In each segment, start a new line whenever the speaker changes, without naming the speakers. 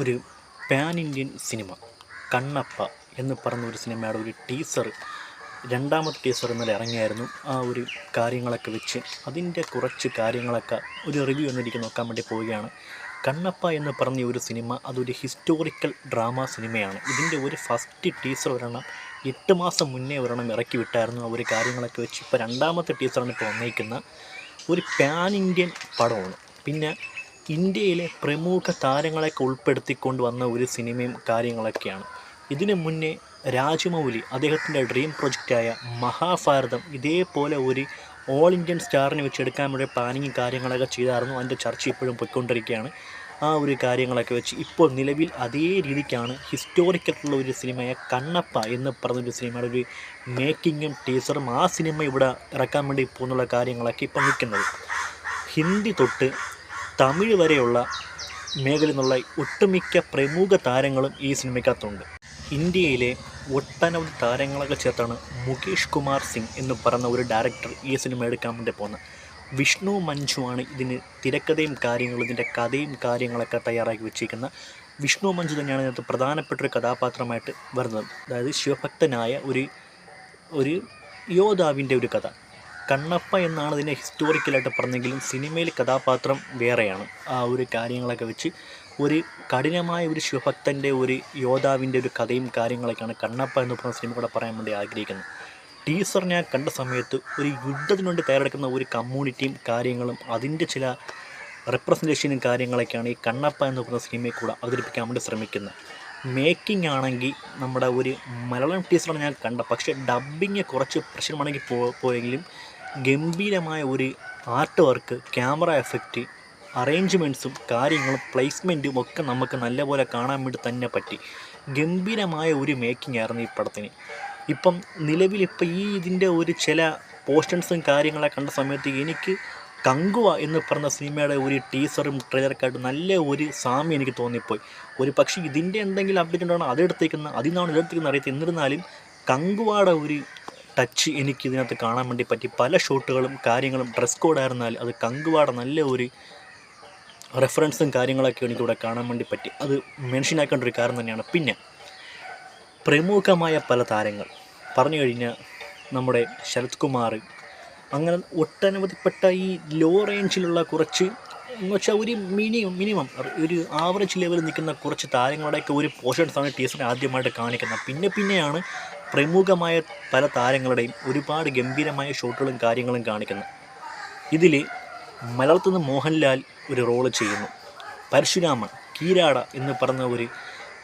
ഒരു pan Indian cinema Kannappa എന്ന് പറഞ്ഞ ഒരു സിനിമയുടെ ഒരു ടീസർ, രണ്ടാമത്തെ ടീസർ ഇന്നലെ ഇറങ്ങിയായിരുന്നു. ആ ഒരു കാര്യങ്ങളൊക്കെ വെച്ച് അതിൻ്റെ കുറച്ച് കാര്യങ്ങളൊക്കെ ഒരു റിവ്യൂ എന്നിരിക്കും നോക്കാൻ വേണ്ടി പോവുകയാണ്. കണ്ണപ്പ എന്ന് പറഞ്ഞ ഒരു സിനിമ അതൊരു ഹിസ്റ്റോറിക്കൽ ഡ്രാമ സിനിമയാണ്. ഇതിൻ്റെ ഒരു ഫസ്റ്റ് ടീസർ ഒരെണ്ണം 8 മാസം മുന്നേ ഒരെണ്ണം ഇറക്കി വിട്ടായിരുന്നു. ആ ഒരു കാര്യങ്ങളൊക്കെ വെച്ച് ഇപ്പോൾ രണ്ടാമത്തെ ടീസറാണ് ഇപ്പോൾ വന്നിരിക്കുന്ന ഒരു പാൻ ഇന്ത്യൻ പടമാണ്. പിന്നെ ഇന്ത്യയിലെ പ്രമുഖ താരങ്ങളെയൊക്കെ ഉൾപ്പെടുത്തിക്കൊണ്ട് വന്ന ഒരു സിനിമയും കാര്യങ്ങളൊക്കെയാണ്. ഇതിനു മുന്നേ രാജമൗലി അദ്ദേഹത്തിൻ്റെ ഡ്രീം പ്രൊജക്റ്റായ മഹാഭാരതം ഇതേപോലെ ഒരു ഓൾ ഇന്ത്യൻ സ്റ്റാറിനെ വെച്ചെടുക്കാൻ വേണ്ടി പ്ലാനിങ്ങും കാര്യങ്ങളൊക്കെ ചെയ്തായിരുന്നു. അതിൻ്റെ ചർച്ച ഇപ്പോഴും പോയിക്കൊണ്ടിരിക്കുകയാണ്. ആ ഒരു കാര്യങ്ങളൊക്കെ വെച്ച് ഇപ്പോൾ നിലവിൽ അതേ രീതിക്കാണ് ഹിസ്റ്റോറിക്കലുള്ള ഒരു സിനിമയായ കണ്ണപ്പ എന്ന് പറഞ്ഞൊരു സിനിമയുടെ ഒരു മേക്കിങ്ങും ടീസറും ആ സിനിമ ഇവിടെ ഇറക്കാൻ വേണ്ടി പോകുന്നുള്ള കാര്യങ്ങളൊക്കെ ഇപ്പോൾ നിൽക്കുന്നത്. ഹിന്ദി തൊട്ട് തമിഴ് വരെയുള്ള മേഖലയിൽ നിന്നുള്ള ഒട്ടുമിക്ക പ്രമുഖ താരങ്ങളും ഈ സിനിമയ്ക്കകത്തുണ്ട്. ഇന്ത്യയിലെ ഒട്ടനവധി താരങ്ങളൊക്കെ ചേർത്താണ് മുകേഷ് കുമാർ സിംഗ് എന്ന് പറയുന്ന ഒരു ഡയറക്ടർ ഈ സിനിമ എടുക്കാൻ വേണ്ടി പോകുന്നത്. വിഷ്ണു മഞ്ജുവാണ് ഇതിന് തിരക്കഥയും കാര്യങ്ങളും ഇതിൻ്റെ കഥയും കാര്യങ്ങളൊക്കെ തയ്യാറാക്കി വെച്ചിരിക്കുന്ന വിഷ്ണു മഞ്ജു തന്നെയാണ് ഇതിനകത്ത് പ്രധാനപ്പെട്ടൊരു കഥാപാത്രമായിട്ട് വരുന്നത്. അതായത് ശിവഭക്തനായ ഒരു യോദ്ധാവിൻ്റെ ഒരു കഥ. കണ്ണപ്പ എന്നാണ് ഇതിനെ ഹിസ്റ്റോറിക്കലായിട്ട് പറഞ്ഞെങ്കിലും സിനിമയിൽ കഥാപാത്രം വേറെയാണ്. ആ ഒരു കാര്യങ്ങളൊക്കെ വെച്ച് ഒരു കഠിനമായ ഒരു ശിവഭക്തൻ്റെ ഒരു യോദ്ധാവിൻ്റെ ഒരു കഥയും കാര്യങ്ങളൊക്കെയാണ് കണ്ണപ്പ എന്ന് പറഞ്ഞ സിനിമ കൂടെ പറയാൻ വേണ്ടി ആഗ്രഹിക്കുന്നത്. ടീസർ ഞാൻ കണ്ട സമയത്ത് ഒരു യുദ്ധത്തിന് വേണ്ടി തയ്യാറെടുക്കുന്ന ഒരു കമ്മ്യൂണിറ്റിയും കാര്യങ്ങളും അതിൻ്റെ ചില റെപ്രസെൻറ്റേഷനും കാര്യങ്ങളൊക്കെയാണ് ഈ കണ്ണപ്പ എന്ന് പറഞ്ഞ സിനിമയിൽ കൂടെ അവതരിപ്പിക്കാൻ വേണ്ടി ശ്രമിക്കുന്നത്. മേക്കിംഗ് ആണെങ്കിൽ നമ്മുടെ ഒരു മലയാളം ടീച്ചറാണ് ഞാൻ കണ്ട, പക്ഷേ ഡബ്ബിങ് കുറച്ച് പ്രശ്നമാണെങ്കിൽ പോയെങ്കിലും ഗംഭീരമായ ഒരു ആർട്ട് വർക്ക്, ക്യാമറ എഫക്റ്റ്, അറേഞ്ച്മെൻറ്റ്സും കാര്യങ്ങളും പ്ലേസ്മെൻറ്റും ഒക്കെ നമുക്ക് നല്ലപോലെ കാണാൻ വേണ്ടി തന്നെ പറ്റി. ഗംഭീരമായ ഒരു മേക്കിംഗ് ആയിരുന്നു ഈ പടത്തിന്. ഇപ്പം നിലവിലിപ്പോൾ ഇതിൻ്റെ ഒരു ചില പോസ്റ്റേഴ്സും കാര്യങ്ങളൊക്കെ കണ്ട സമയത്ത് എനിക്ക് കങ്കുവ എന്ന് പറഞ്ഞ സിനിമയുടെ ഒരു ടീസറും ട്രെയിലറൊക്കെ നല്ല ഒരു സാമ്യം എനിക്ക് തോന്നിപ്പോയി. ഒരു പക്ഷേ ഇതിൻ്റെ എന്തെങ്കിലും അപ്ഡേറ്റ് ഉണ്ടോ അതെടുത്തേക്കുന്ന അതിനാണ് ഇതെടുത്തേക്കുന്ന അറിയത്തില്ല. എന്നിരുന്നാലും കങ്കുവയുടെ ഒരു ടച്ച് എനിക്ക് ഇതിനകത്ത് കാണാൻ വേണ്ടി പറ്റി. പല ഷോട്ടുകളും കാര്യങ്ങളും ഡ്രസ് കോഡായിരുന്നാൽ അത് കങ്കുവയുടെ നല്ല ഒരു റെഫറൻസും കാര്യങ്ങളൊക്കെ എനിക്കിവിടെ കാണാൻ വേണ്ടി പറ്റി. അത് മെൻഷൻ ആക്കേണ്ട ഒരു കാര്യം തന്നെയാണ്. പിന്നെ പ്രമുഖമായ പല താരങ്ങൾ പറഞ്ഞു കഴിഞ്ഞാൽ നമ്മുടെ ശരത് കുമാർ, അങ്ങനെ ഒട്ടനവധിപ്പെട്ട ഈ ലോ റേഞ്ചിലുള്ള കുറച്ച് എന്ന് വെച്ചാൽ ഒരു മിനിമം ഒരു ആവറേജ് ലെവലിൽ നിൽക്കുന്ന കുറച്ച് താരങ്ങളുടെയൊക്കെ ഒരു പോർഷൻസാണ് ടീച്ചറിനെ ആദ്യമായിട്ട് കാണിക്കുന്നത്. പിന്നെയാണ് പ്രമുഖമായ പല താരങ്ങളുടെയും ഒരുപാട് ഗംഭീരമായ ഷോട്ടുകളും കാര്യങ്ങളും കാണിക്കുന്നത്. ഇതിൽ മലയാളത്തിൽ നിന്ന് മോഹൻലാൽ ഒരു റോള് ചെയ്യുന്നു. പരശുരാമൻ കീരാട എന്ന് പറഞ്ഞ ഒരു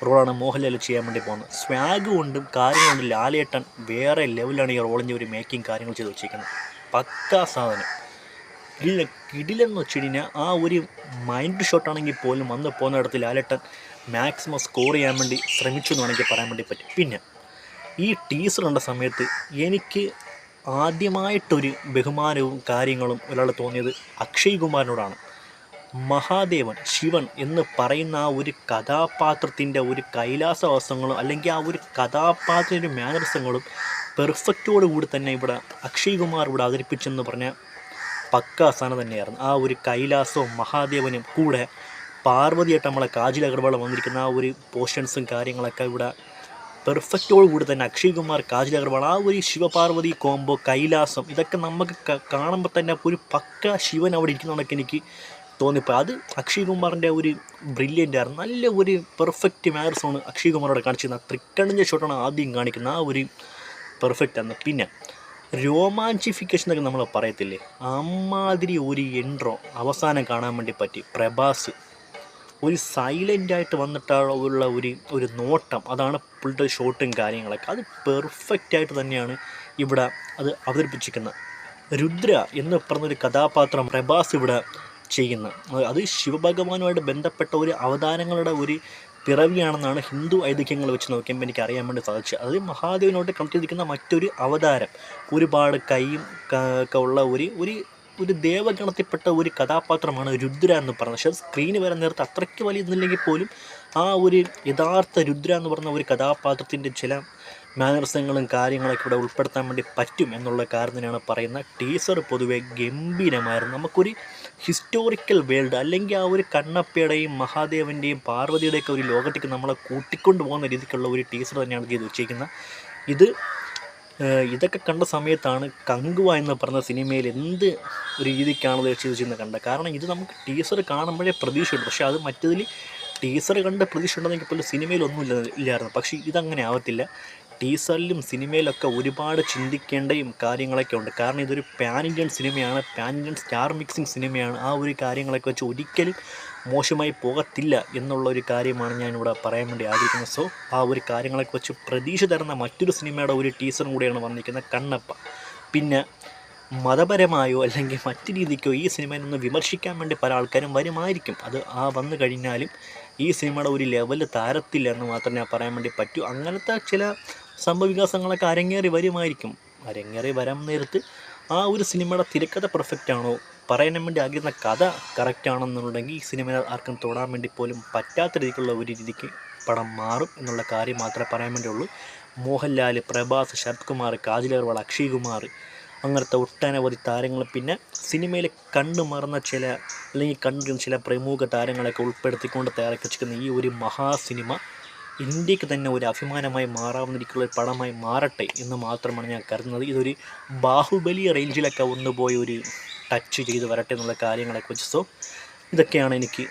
റോളാണ് മോഹൻലാൽ ചെയ്യാൻ വേണ്ടി പോകുന്നത്. സ്വാഗ് കൊണ്ടും കാര്യങ്ങളുണ്ട് ലാലേട്ടൻ വേറെ ലെവലാണ് ഈ റോളിൻ്റെ ഒരു മേക്കിംഗ് കാര്യങ്ങൾ ചെയ്ത് വെച്ചിരിക്കുന്നത്. പക്കാ സാധനം കിടിലെന്ന് വെച്ച് കഴിഞ്ഞാൽ ആ ഒരു മൈൻഡ് ഷോട്ടാണെങ്കിൽ പോലും വന്ന് പോകുന്നിടത്ത് ലാലേട്ടൻ മാക്സിമം സ്കോർ ചെയ്യാൻ വേണ്ടി ശ്രമിച്ചു എന്ന് വേണമെങ്കിൽ പറയാൻ വേണ്ടി പറ്റും. പിന്നെ ഈ ടീസർ കണ്ട സമയത്ത് എനിക്ക് ആദ്യമായിട്ടൊരു ബഹുമാനവും കാര്യങ്ങളും ഒരാൾ തോന്നിയത് അക്ഷയ് കുമാറിനോടാണ്. മഹാദേവൻ ശിവൻ എന്ന് പറയുന്ന ആ ഒരു കഥാപാത്രത്തിൻ്റെ ഒരു കൈലാസവാസങ്ങളും അല്ലെങ്കിൽ ആ ഒരു കഥാപാത്രത്തിൻ്റെ മാനറിസങ്ങളും പെർഫെക്റ്റോടുകൂടി തന്നെ ഇവിടെ അക്ഷയ് കുമാർ ഇവിടെ അവതരിപ്പിച്ചെന്ന് പറഞ്ഞാൽ പക്കാ സാധനം തന്നെയായിരുന്നു. ആ ഒരു കൈലാസവും മഹാദേവനും കൂടെ പാർവതിയായിട്ട് നമ്മളെ കാജൽ അഗർവാൾ വന്നിരിക്കുന്ന ആ ഒരു പോർഷൻസും കാര്യങ്ങളൊക്കെ ഇവിടെ പെർഫെക്റ്റോടുകൂടി തന്നെ അക്ഷയ് കുമാർ, കാജൽ അഗർവാൾ, ആ ഒരു ശിവപാർവതി കോംബോ, കൈലാസം, ഇതൊക്കെ നമുക്ക് കാണുമ്പോൾ തന്നെ ഒരു പക്ക ശിവൻ അവിടെ ഇരിക്കുന്നതൊക്കെ എനിക്ക് തോന്നിപ്പോൾ അത് അക്ഷയ് കുമാറിൻ്റെ ഒരു ബ്രില്യൻ്റ് ആയിരുന്നു. നല്ല ഒരു പെർഫെക്റ്റ് മാരസോണ് അക്ഷയ് കുമാറോടെ കാണിച്ചിരുന്നത്. ട്രിക്കണിൻ്റെ ഷോട്ടാണ് ആദ്യം കാണിക്കുന്നത്. ആ ഒരു പെർഫെക്റ്റ് ആണ്. പിന്നെ രോമാഞ്ചിഫിക്കേഷൻ എന്നൊക്കെ നമ്മൾ പറയത്തില്ലേ, അമ്മാതിരി ഒരു എൻട്രോ അവസാനം കാണാൻ വേണ്ടി പറ്റി. പ്രഭാസ് ഒരു സൈലൻ്റായിട്ട് വന്നിട്ടുള്ള ഒരു നോട്ടം, അതാണ് പുള്ളിയുടെ ഷോട്ടും കാര്യങ്ങളൊക്കെ. അത് പെർഫെക്റ്റായിട്ട് തന്നെയാണ് ഇവിടെ അത് അവതരിപ്പിച്ചിരിക്കുന്നത്. രുദ്ര എന്ന് പറഞ്ഞൊരു കഥാപാത്രം പ്രഭാസ് ഇവിടെ ചെയ്യുന്നത് അത് ശിവഭഗവാനുമായിട്ട് ബന്ധപ്പെട്ട ഒരു അവതാരങ്ങളുടെ ഒരു പിറവിയാണെന്നാണ് ഹിന്ദു ഐതിഹ്യങ്ങൾ വെച്ച് നോക്കിയപ്പോൾ എനിക്ക് അറിയാൻ വേണ്ടി സാധിച്ചത്. അത് മഹാദേവനോട്ട് കണക്ട് ചെയ്തിരിക്കുന്ന മറ്റൊരു അവതാരം, ഒരുപാട് കൈയും ഒക്കെ ഉള്ള ഒരു ദേവഗണത്തിൽപ്പെട്ട ഒരു കഥാപാത്രമാണ് രുദ്ര എന്ന് പറയുന്നത്. പക്ഷേ സ്ക്രീന് വരാൻ നേരത്തെ അത്രയ്ക്ക് വലിയ ഇന്നില്ലെങ്കിൽ പോലും ആ ഒരു യഥാർത്ഥ രുദ്ര എന്ന് പറഞ്ഞ ഒരു കഥാപാത്രത്തിൻ്റെ ചില മാനറിസങ്ങളും കാര്യങ്ങളൊക്കെ ഇവിടെ ഉൾപ്പെടുത്താൻ വേണ്ടി പറ്റും എന്നുള്ള കാര്യത്തിനാണ് പറയുന്നത്. ടീസർ പൊതുവെ ഗംഭീരമായിരുന്നു. നമുക്കൊരു ഹിസ്റ്റോറിക്കൽ വേൾഡ്, അല്ലെങ്കിൽ ആ ഒരു കണ്ണപ്പയുടെയും മഹാദേവൻ്റെയും പാർവതിയുടെയൊക്കെ ഒരു ലോകത്തേക്ക് നമ്മളെ കൂട്ടിക്കൊണ്ട് പോകുന്ന രീതിക്കുള്ള ഒരു ടീസർ തന്നെയാണ് ചെയ്ത് വെച്ചിരിക്കുന്നത്. ഇതൊക്കെ കണ്ട സമയത്താണ് കങ്കുവ എന്ന് പറഞ്ഞ സിനിമയിൽ എന്ത് ഒരു രീതിക്കാണത് ചെയ്തെന്ന് കണ്ടത്. കാരണം ഇത് നമുക്ക് ടീസർ കാണുമ്പോഴേ പ്രതീക്ഷയുണ്ട്, പക്ഷേ അത് മറ്റതിൽ ടീസർ കണ്ട് പ്രതീക്ഷ ഉണ്ടെങ്കിൽ പോലും സിനിമയിലൊന്നും ഇല്ലായിരുന്നു. പക്ഷേ ഇതങ്ങനെ ആവത്തില്ല. ടീസറിലും സിനിമയിലൊക്കെ ഒരുപാട് ചിന്തിക്കേണ്ടയും കാര്യങ്ങളൊക്കെ ഉണ്ട്. കാരണം ഇതൊരു പാൻ ഇന്ത്യൻ സിനിമയാണ്, പാൻ ഇന്ത്യൻ സ്റ്റാർ മിക്സിങ് സിനിമയാണ്. ആ ഒരു കാര്യങ്ങളൊക്കെ വെച്ച് ഒരിക്കലും മോശമായി പോകത്തില്ല എന്നുള്ള ഒരു കാര്യമാണ് ഞാനിവിടെ പറയാൻ വേണ്ടി ആഗ്രഹിക്കുന്നത്. സോ ആ ഒരു കാര്യങ്ങളൊക്കെ വെച്ച് പ്രതീക്ഷ തരുന്ന മറ്റൊരു സിനിമയുടെ ഒരു ടീസറും കൂടിയാണ് വന്നിരിക്കുന്നത്, കണ്ണപ്പ. പിന്നെ മതപരമായോ അല്ലെങ്കിൽ മറ്റു രീതിക്കോ ഈ സിനിമയിൽ നിന്ന് വിമർശിക്കാൻ വേണ്ടി പല ആൾക്കാരും വരുമായിരിക്കും. അത് വന്നു കഴിഞ്ഞാലും ഈ സിനിമയുടെ ഒരു ലെവൽ താരത്തില്ല എന്ന് മാത്രമേ പറയാൻ വേണ്ടി പറ്റൂ. അങ്ങനത്തെ ചില സംഭവവികാസങ്ങളൊക്കെ അരങ്ങേറി വരുമായിരിക്കും. അരങ്ങേറി വരാൻ നേരത്ത് ആ ഒരു സിനിമയുടെ തിരക്കഥ പെർഫെക്റ്റ് ആണോ, പറയാൻ വേണ്ടി ആഗ്രഹിക്കുന്ന കഥ കറക്റ്റ് ആണെന്നുണ്ടെങ്കിൽ ഈ സിനിമ ആർക്കും തൊടാൻ വേണ്ടി പോലും പറ്റാത്ത രീതിക്കുള്ള ഒരു രീതിക്ക് പടം മാറും എന്നുള്ള കാര്യം മാത്രമേ പറയാൻ വേണ്ടിയുള്ളൂ. മോഹൻലാൽ, പ്രഭാസ്, ശരത് കുമാർ, കാജൽ അഗർവാൾ, അക്ഷയ് കുമാർ, അങ്ങനത്തെ ഒട്ടനവധി താരങ്ങൾ, പിന്നെ സിനിമയിൽ കണ്ടു മറന്ന ചില അല്ലെങ്കിൽ കണ്ടിരുന്ന ചില പ്രമുഖ താരങ്ങളൊക്കെ ഉൾപ്പെടുത്തിക്കൊണ്ട് തയ്യാറാക്കി വെച്ചിരിക്കുന്ന ഈ ഒരു മഹാസിനിമ ഇന്ത്യക്ക് തന്നെ ഒരു അഭിമാനമായി മാറാവുന്നതിരിക്കുള്ള ഒരു പടമായി മാറട്ടെ എന്ന് മാത്രമാണ് ഞാൻ കരുതുന്നത്. ഇതൊരു ബാഹുബലി റേഞ്ചിലൊക്കെ ഒന്ന് പോയി ഒരു ടച്ച് ചെയ്ത് വരട്ടെ എന്നുള്ള കാര്യങ്ങളൊക്കെ വെച്ച്. സോ ഇതൊക്കെയാണ് എനിക്ക്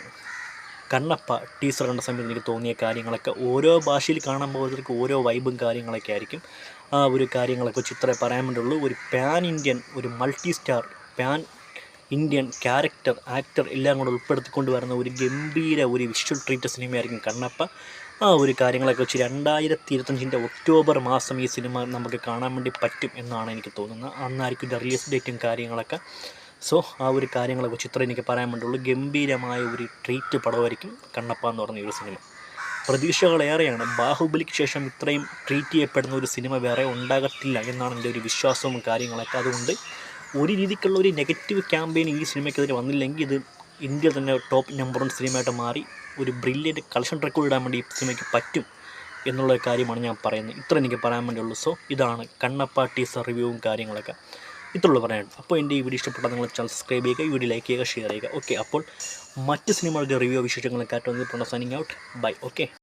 കണ്ണപ്പ ടീസർ കണ്ട സമയത്ത് എനിക്ക് തോന്നിയ കാര്യങ്ങളൊക്കെ. ഓരോ ഭാഷയിൽ കാണുമ്പോഴത്തേക്ക് ഓരോ വൈബും കാര്യങ്ങളൊക്കെ ആയിരിക്കും. ആ ഒരു കാര്യങ്ങളൊക്കെ വെച്ച് ഇത്രേ പറയാൻ വേണ്ടിയുള്ളൂ. ഒരു പാൻ ഇന്ത്യൻ, ഒരു multi star pan Indian character, actor എല്ലാം കൂടെ ഉൾപ്പെടുത്തിക്കൊണ്ട് വരുന്ന ഒരു ഗംഭീര ഒരു വിഷ്വൽ ട്രീറ്റ് സിനിമയായിരിക്കും കണ്ണപ്പ. ആ ഒരു കാര്യങ്ങളൊക്കെ വെച്ച് 2025 ഒക്ടോബർ മാസം ഈ സിനിമ നമുക്ക് കാണാൻ വേണ്ടി പറ്റും എന്നാണ് എനിക്ക് തോന്നുന്നത്. അന്നായിരിക്കും ഇതിൻ്റെ റിലീസ് ഡേറ്റും കാര്യങ്ങളൊക്കെ. സോ ആ ഒരു കാര്യങ്ങളെ വെച്ച് ഇത്ര എനിക്ക് പറയാൻ വേണ്ടിയുള്ളൂ. ഗംഭീരമായ ഒരു ട്രീറ്റ് പടമായിരിക്കും കണ്ണപ്പ എന്ന് പറഞ്ഞ ഒരു സിനിമ. പ്രതീക്ഷകളേറെയാണ്. ബാഹുബലിക്ക് ശേഷം ഇത്രയും ട്രീറ്റ് ചെയ്യപ്പെടുന്ന ഒരു സിനിമ വേറെ ഉണ്ടാകത്തില്ല എന്നാണ് എൻ്റെ ഒരു വിശ്വാസവും കാര്യങ്ങളൊക്കെ. അതുകൊണ്ട് ഒരു രീതിക്കുള്ള ഒരു നെഗറ്റീവ് ക്യാമ്പയിൻ ഈ സിനിമയ്ക്കെതിരെ വന്നില്ലെങ്കിൽ ഇത് ഇന്ത്യയിൽ തന്നെ ടോപ്പ് നമ്പർ 1 സിനിമയായിട്ട് മാറി ഒരു ബ്രില്യൻറ്റ് കളക്ഷൻ റെക്കോർഡ് ഇടാൻ വേണ്ടി ഈ സിനിമയ്ക്ക് പറ്റും എന്നുള്ള കാര്യമാണ് ഞാൻ പറയുന്നത്. ഇത്ര എനിക്ക് പറയാൻ വേണ്ടിയുള്ളൂ. സോ ഇതാണ് കണ്ണപ്പ ടീസർ റിവ്യൂവും കാര്യങ്ങളൊക്കെ. ഇത്രയുള്ളൂ പറയാനുണ്ട്. അപ്പോൾ എൻ്റെ ഈ വീഡിയോ ഇഷ്ടപ്പെട്ടാൽ നിങ്ങൾ ചാനൽ സബ്സ്ക്രൈബ് ചെയ്യുക, ഈ വീഡിയോ ലൈക്ക് ചെയ്യുക, ഷെയർ ചെയ്യുക. ഓക്കെ, അപ്പോൾ മറ്റ് സിനിമകളുടെ റിവ്യൂ വിശേഷങ്ങളൊക്കെ ആയിട്ട് വന്നിട്ടുണ്ട്. Signing out. ബൈ. ഓക്കെ.